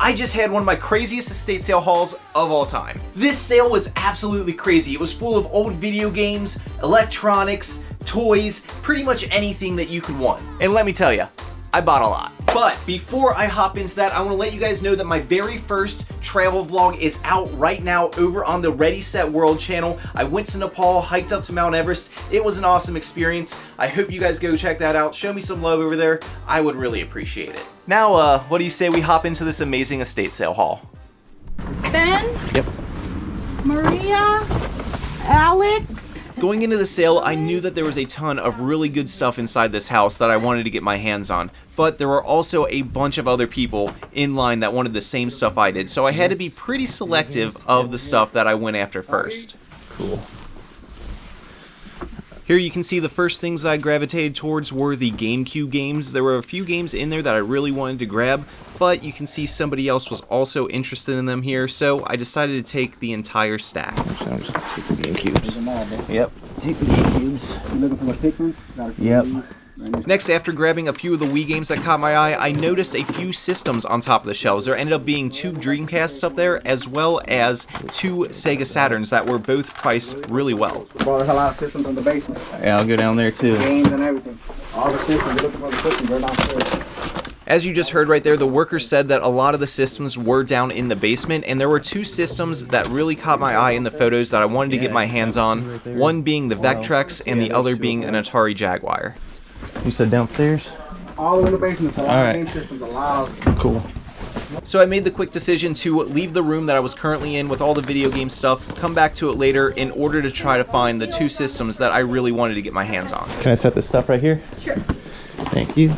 I just had one of my craziest estate sale hauls of all time. This sale was absolutely crazy. It was full of old video games, electronics, toys, pretty much anything that you could want. And let me tell you, I bought a lot. But before I hop into that, I want to let you guys know that my very first travel vlog is out right now over on the Ready Set World channel. I went to Nepal, hiked up to Mount Everest. It was an awesome experience. I hope you guys go check that out. Show me some love over there. I would really appreciate it. Now, what do you say we hop into this amazing estate sale haul? Ben? Yep. Maria? Alec? Going into the sale, I knew that there was a ton of really good stuff inside this house that I wanted to get my hands on, but there were also a bunch of other people in line that wanted the same stuff I did, so I had to be pretty selective of the stuff that I went after first. Cool. Here you can see the first things that I gravitated towards were the GameCube games. There were a few games in there that I really wanted to grab, but you can see somebody else was also interested in them here, so I decided to take the entire stack. So I'm just gonna take the GameCubes. Yep. Take the GameCubes. You looking for the thick ones? Yep. Next, after grabbing a few of the Wii games that caught my eye, I noticed a few systems on top of the shelves. There ended up being 2 Dreamcasts up there, as well as 2 Sega Saturns that were both priced really well. Brought a hell lot of systems in the basement. Yeah, I'll go down there too. Games and everything. All the systems, you're looking for the systems, they're downstairs. As you just heard right there, the workers said that a lot of the systems were down in the basement, and there were 2 systems that really caught my eye in the photos that I wanted to get my hands on, one being the Vectrex and the other being an Atari Jaguar. You said downstairs? All in the basement, so all right. the game systems are loud. Cool. So I made the quick decision to leave the room that I was currently in with all the video game stuff, come back to it later in order to try to find the 2 systems that I really wanted to get my hands on. Can I set this stuff right here? Sure. Thank you.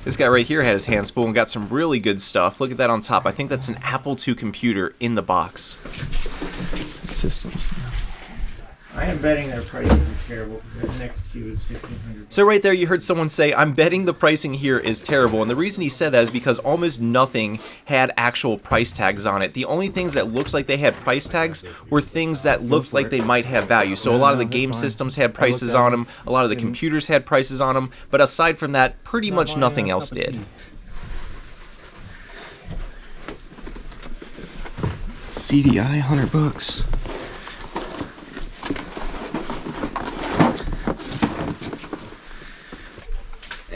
This guy right here had his hands full and got some really good stuff. Look at that on top. I think that's an Apple II computer in the box. Systems. I am betting their prices are terrible. The next queue is $1,500. So right there you heard someone say, I'm betting the pricing here is terrible. And the reason he said that is because almost nothing had actual price tags on it. The only things that looked like they had price tags were things that looked like they might have value. So a lot of the game systems had prices on them. A lot of the computers had prices on them. But aside from that, pretty much nothing else did. CDI, $100.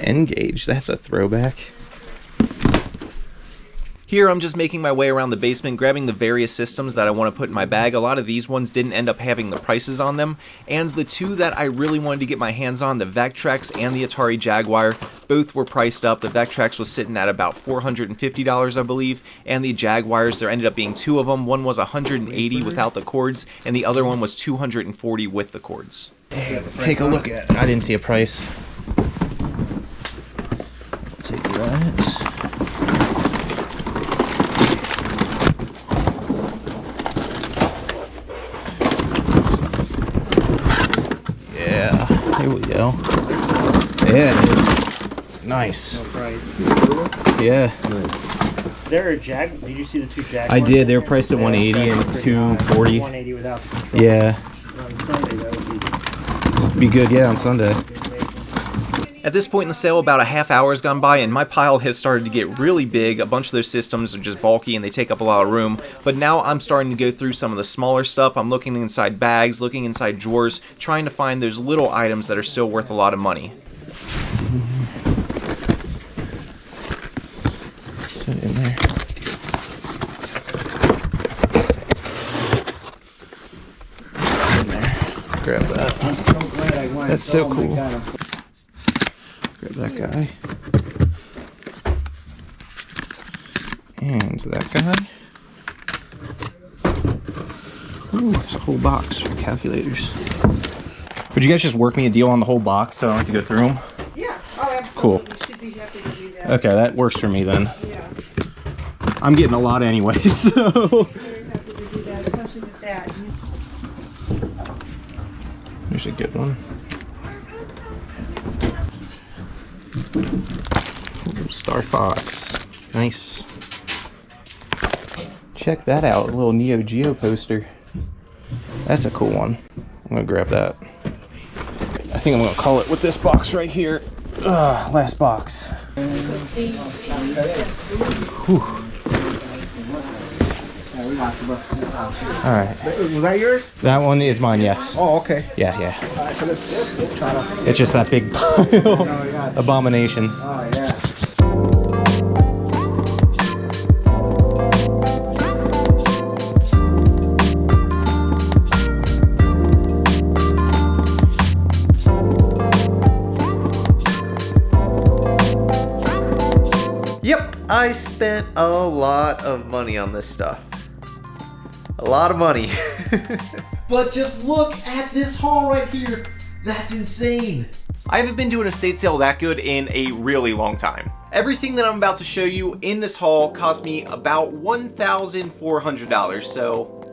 N-Gage, that's a throwback. Here I'm just making my way around the basement, grabbing the various systems that I want to put in my bag. A lot of these ones didn't end up having the prices on them, and the 2 that I really wanted to get my hands on, the Vectrex and the Atari Jaguar, both were priced up. The Vectrex was sitting at about $450, I believe, and the Jaguars, there ended up being 2 of them. One was $180 without the cords, and the other one was $240 with the cords. Take a look at it. I didn't see a price. Take that. Yeah, here we go. Yeah, it is. Nice. No price. Yeah. There are Did you see the 2 Jaguars? I did. They were priced at 180 and 240. 180 without the control. Yeah. On Sunday, that would Be good, yeah, on Sunday. At this point in the sale, about a half hour has gone by, and my pile has started to get really big. A bunch of those systems are just bulky and they take up a lot of room. But now I'm starting to go through some of the smaller stuff. I'm looking inside bags, looking inside drawers, trying to find those little items that are still worth a lot of money. Put it in there. Grab that. I'm so glad I went. That's so my cool. God, I'm so Grab that guy. And that guy. Ooh, there's a whole box for calculators. Would you guys just work me a deal on the whole box so I don't have to go through them? Yeah. Oh, absolutely. Cool. You should be happy to do that. Okay, that works for me then. Yeah. I'm getting a lot anyway, so. Very happy to do that, especially with that. There's a good one. Ooh, Star Fox. Nice. Check that out, a little Neo Geo poster. That's a cool one. I'm gonna grab that. I think I'm gonna call it with this box right here. Last box. Whew. All right. Was that yours? That one is mine, yes. Oh, okay. Yeah, yeah. All right, so let's try to. It's just that big pile. yeah. Abomination. Oh, yeah. Yep, I spent a lot of money on this stuff. A lot of money. But just look at this haul right here. That's insane. I haven't been to an estate sale that good in a really long time. Everything that I'm about to show you in this haul cost me about $1,400, so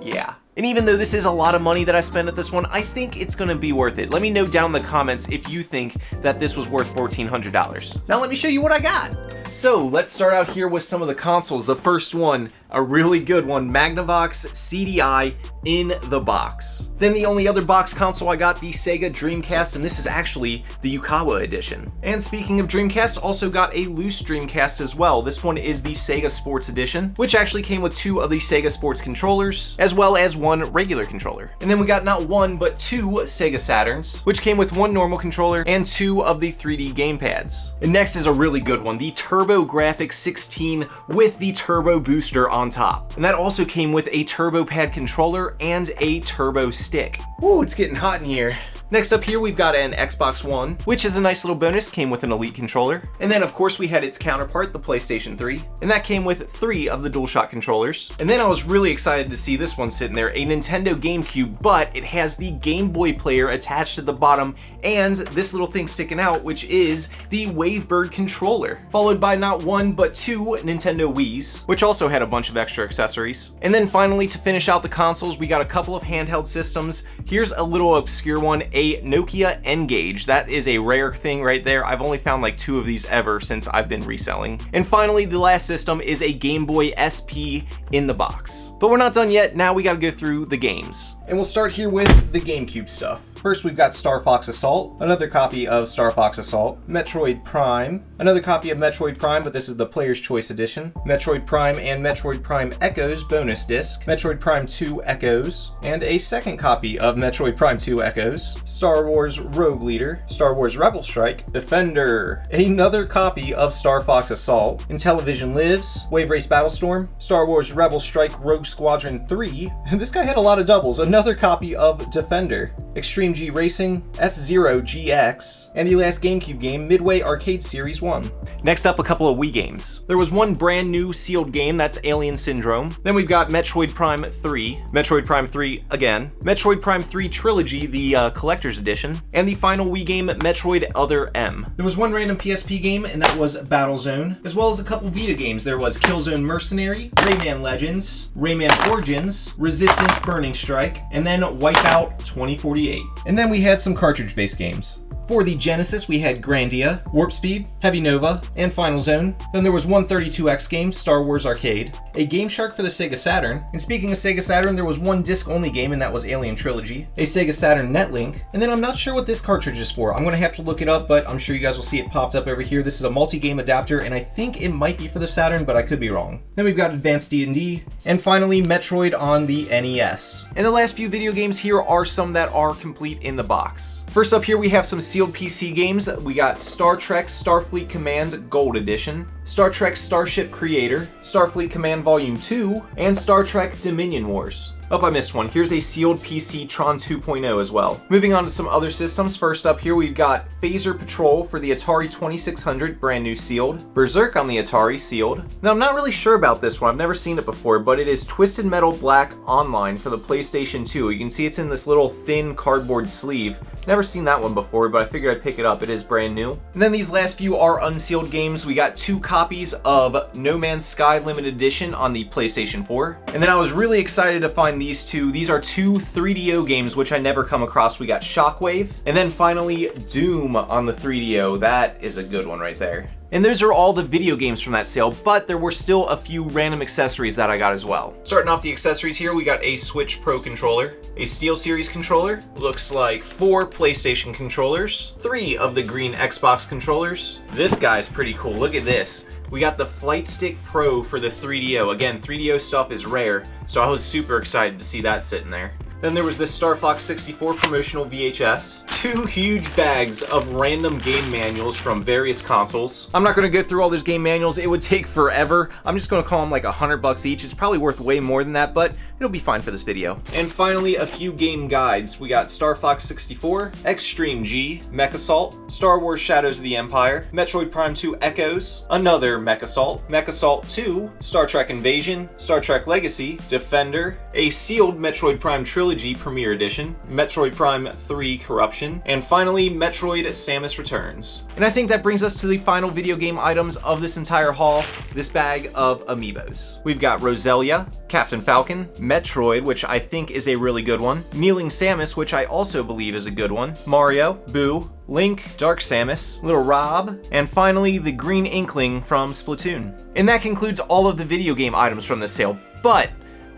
yeah. And even though this is a lot of money that I spent at this one, I think it's gonna be worth it. Let me know down in the comments if you think that this was worth $1,400. Now let me show you what I got. So let's start out here with some of the consoles. The first one, a really good one, Magnavox CDI in the box. Then the only other box console I got, the Sega Dreamcast, and this is actually the Yukawa edition. And speaking of Dreamcast, also got a loose Dreamcast as well. This one is the Sega Sports Edition, which actually came with 2 of the Sega Sports controllers, as well as 1 regular controller. And then we got not 1, but 2 Sega Saturns, which came with 1 normal controller and 2 of the 3D gamepads. And next is a really good one, the TurboGrafx 16 with the Turbo Booster on top. And that also came with a TurboPad controller and a turbo stick. Ooh, it's getting hot in here. Next up here, we've got an Xbox One, which is a nice little bonus, came with an Elite controller. And then of course we had its counterpart, the PlayStation 3, and that came with 3 of the DualShock controllers. And then I was really excited to see this one sitting there, a Nintendo GameCube, but it has the Game Boy player attached to the bottom and this little thing sticking out, which is the Wavebird controller, followed by not 1, but 2 Nintendo Wiis, which also had a bunch of extra accessories. And then finally, to finish out the consoles, we got a couple of handheld systems. Here's a little obscure one, a Nokia N-Gage. That is a rare thing right there. I've only found like 2 of these ever since I've been reselling. And finally, the last system is a Game Boy SP in the box. But we're not done yet. Now we gotta go through the games. And we'll start here with the GameCube stuff. First, we've got Star Fox Assault, another copy of Star Fox Assault, Metroid Prime, another copy of Metroid Prime, but this is the Player's Choice Edition, Metroid Prime and Metroid Prime Echoes bonus disc, Metroid Prime 2 Echoes, and a second copy of Metroid Prime 2 Echoes, Star Wars Rogue Leader, Star Wars Rebel Strike, Defender, another copy of Star Fox Assault, Intellivision Lives, Wave Race Battlestorm, Star Wars Rebel Strike Rogue Squadron 3, this guy had a lot of doubles, another copy of Defender, Extreme G Racing, F-Zero GX, and the last GameCube game, Midway Arcade Series 1. Next up, a couple of Wii games. There was one brand new sealed game, that's Alien Syndrome. Then we've got Metroid Prime 3, Metroid Prime 3 again, Metroid Prime 3 Trilogy, the Collector's Edition, and the final Wii game, Metroid Other M. There was one random PSP game, and that was Battlezone, as well as a couple Vita games. There was Killzone Mercenary, Rayman Legends, Rayman Origins, Resistance Burning Strike, and then Wipeout 2048. And then we had some cartridge-based games. For the Genesis, we had Grandia, Warp Speed, Heavy Nova, and Final Zone. Then there was one 32X game, Star Wars Arcade, a Game Shark for the Sega Saturn. And speaking of Sega Saturn, there was one disc-only game, and that was Alien Trilogy, a Sega Saturn Netlink. And then I'm not sure what this cartridge is for. I'm gonna have to look it up, but I'm sure you guys will see it popped up over here. This is a multi-game adapter, and I think it might be for the Saturn, but I could be wrong. Then we've got Advanced D&D, and finally Metroid on the NES. And the last few video games here are some that are complete in the box. First up here we have some sealed PC games. We got Star Trek Starfleet Command Gold Edition, Star Trek Starship Creator, Starfleet Command Volume 2, and Star Trek Dominion Wars. Oh, I missed one. Here's a sealed PC Tron 2.0 as well. Moving on to some other systems. First up here, we've got Phaser Patrol for the Atari 2600, brand new sealed. Berserk on the Atari, sealed. Now, I'm not really sure about this one. I've never seen it before, but it is Twisted Metal Black Online for the PlayStation 2. You can see it's in this little thin cardboard sleeve. Never seen that one before, but I figured I'd pick it up. It is brand new. And then these last few are unsealed games. We got 2 copies of No Man's Sky Limited Edition on the PlayStation 4. And then I was really excited to find these 2. These are 2 3DO games, which I never come across. We got Shockwave, and then finally Doom on the 3DO. That is a good one right there. And those are all the video games from that sale, but there were still a few random accessories that I got as well. Starting off the accessories here, we got a Switch Pro controller, a SteelSeries controller, looks like 4 PlayStation controllers, 3 of the green Xbox controllers. This guy's pretty cool, look at this. We got the Flight Stick Pro for the 3DO. Again, 3DO stuff is rare, so I was super excited to see that sitting there. Then there was this Star Fox 64 promotional VHS, 2 huge bags of random game manuals from various consoles. I'm not gonna go through all those game manuals, it would take forever. I'm just gonna call them like $100 each. It's probably worth way more than that, but it'll be fine for this video. And finally, a few game guides. We got Star Fox 64, Extreme G, Mech Assault, Star Wars Shadows of the Empire, Metroid Prime 2 Echoes, another Mech Assault 2, Star Trek Invasion, Star Trek Legacy, Defender, a sealed Metroid Prime Trilogy Premier Edition, Metroid Prime 3 Corruption, and finally Metroid Samus Returns. And I think that brings us to the final video game items of this entire haul, this bag of amiibos. We've got Roselia, Captain Falcon, Metroid, which I think is a really good one, Kneeling Samus, which I also believe is a good one, Mario, Boo, Link, Dark Samus, Little Rob, and finally the Green Inkling from Splatoon. And that concludes all of the video game items from this sale, but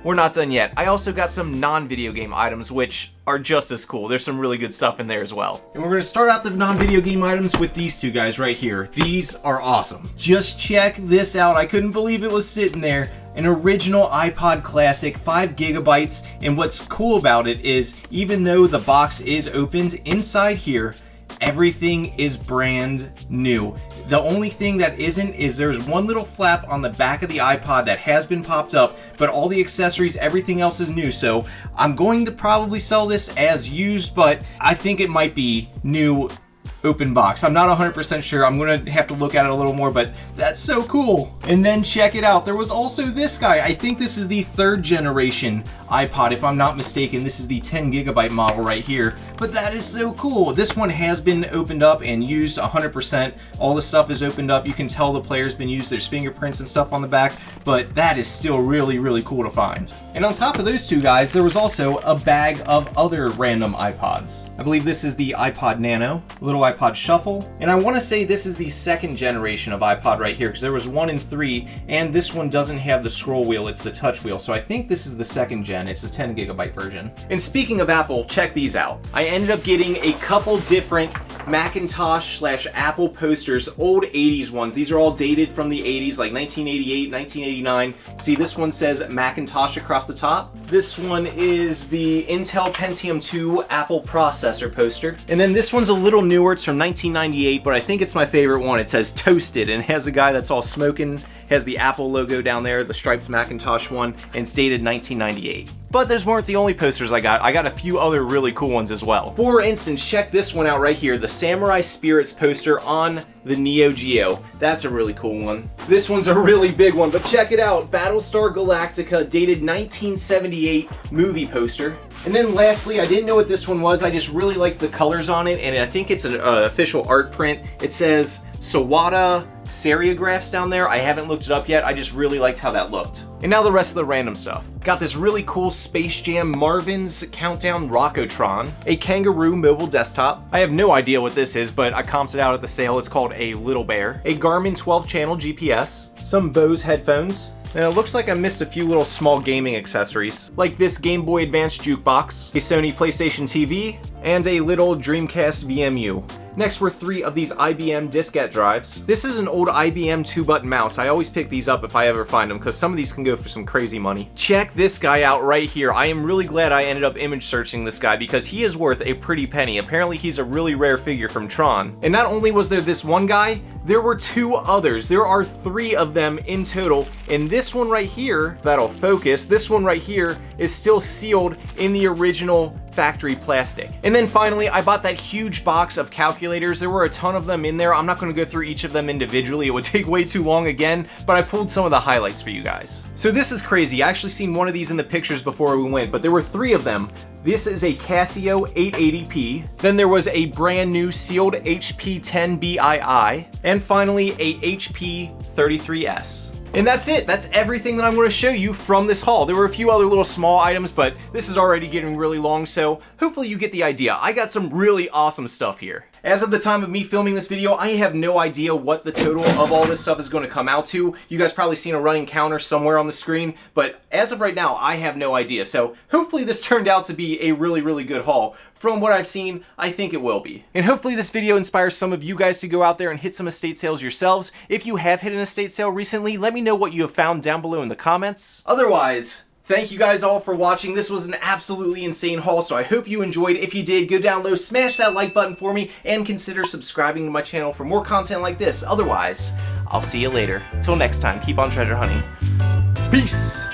we're not done yet. I also got some non-video game items which are just as cool. There's some really good stuff in there as well. And we're gonna start out the non-video game items with these two guys right here. These are awesome. Just check this out. I couldn't believe it was sitting there. An original iPod Classic, 5 gigabytes. And what's cool about it is even though the box is opened, inside here, everything is brand new. The only thing that isn't is there's one little flap on the back of the iPod that has been popped up, but all the accessories, everything else is new. So I'm going to probably sell this as used, but I think it might be new open box. I'm not 100% sure. I'm gonna have to look at it a little more, but that's so cool. And then check it out. There was also this guy. I think this is the 3rd generation iPod, if I'm not mistaken. This is the 10 gigabyte model right here, but that is so cool. This one has been opened up and used 100%. All the stuff is opened up. You can tell the player's been used. There's fingerprints and stuff on the back, but that is still really, really cool to find. And on top of those two guys, there was also a bag of other random iPods. I believe this is the iPod Nano, little iPod Shuffle, and I want to say this is the 2nd generation of iPod right here, because there was 1 and 3, and this one doesn't have the scroll wheel, it's the touch wheel, so I think this is the 2nd gen. It's a 10 gigabyte version. And speaking of Apple, check these out. I ended up getting a couple different Macintosh/Apple posters, old 80s ones. These are all dated from the 80s, like 1988, 1989. See, this one says Macintosh across the top. This one is the Intel Pentium 2 Apple processor poster. And then this one's a little newer. It's from 1998, but I think it's my favorite one. It says Toasted, and it has a guy that's all smoking, has the Apple logo down there, the striped Macintosh one, and it's dated 1998. But those weren't the only posters I got. I got a few other really cool ones as well. For instance, check this one out right here, the Samurai Spirits poster on the Neo Geo. That's a really cool one. This one's a really big one, but check it out. Battlestar Galactica, dated 1978 movie poster. And then lastly, I didn't know what this one was. I just really liked the colors on it, and I think it's an official art print. It says Sawada serigraphs down there. I haven't looked it up yet. I just really liked how that looked. And now the rest of the random stuff. Got this really cool Space Jam Marvin's Countdown Rockotron, a Kangaroo mobile desktop. I have no idea what this is, but I comped it out at the sale. It's called a Little Bear, a Garmin 12-channel GPS, some Bose headphones, and it looks like I missed a few little small gaming accessories, like this Game Boy Advance jukebox, a Sony PlayStation TV, and a little Dreamcast VMU. Next were 3 of these IBM diskette drives. This is an old IBM 2-button mouse. I always pick these up if I ever find them, because some of these can go for some crazy money. Check this guy out right here. I am really glad I ended up image searching this guy, because he is worth a pretty penny. Apparently he's a really rare figure from Tron. And not only was there this one guy, there were 2 others. There are 3 of them in total, and this one right here, that'll focus, this one right here is still sealed in the original factory plastic. And then finally, I bought that huge box of calculators. There were a ton of them in there. I'm not going to go through each of them individually. It would take way too long again, but I pulled some of the highlights for you guys. So this is crazy. I actually seen one of these in the pictures before we went, but there were 3 of them. This is a Casio 880p. Then there was a brand new sealed HP 10BII. And finally, a HP 33S. And that's it. That's everything that I'm going to show you from this haul. There were a few other little small items, but this is already getting really long, so hopefully you get the idea. I got some really awesome stuff here. As of the time of me filming this video, I have no idea what the total of all this stuff is going to come out to. You guys probably seen a running counter somewhere on the screen, but as of right now, I have no idea. So hopefully this turned out to be a really, really good haul. From what I've seen, I think it will be. And hopefully this video inspires some of you guys to go out there and hit some estate sales yourselves. If you have hit an estate sale recently, let me know what you have found down below in the comments. Otherwise, thank you guys all for watching. This was an absolutely insane haul, so I hope you enjoyed. If you did, go down low, smash that like button for me, and consider subscribing to my channel for more content like this. Otherwise, I'll see you later. Till next time, keep on treasure hunting. Peace!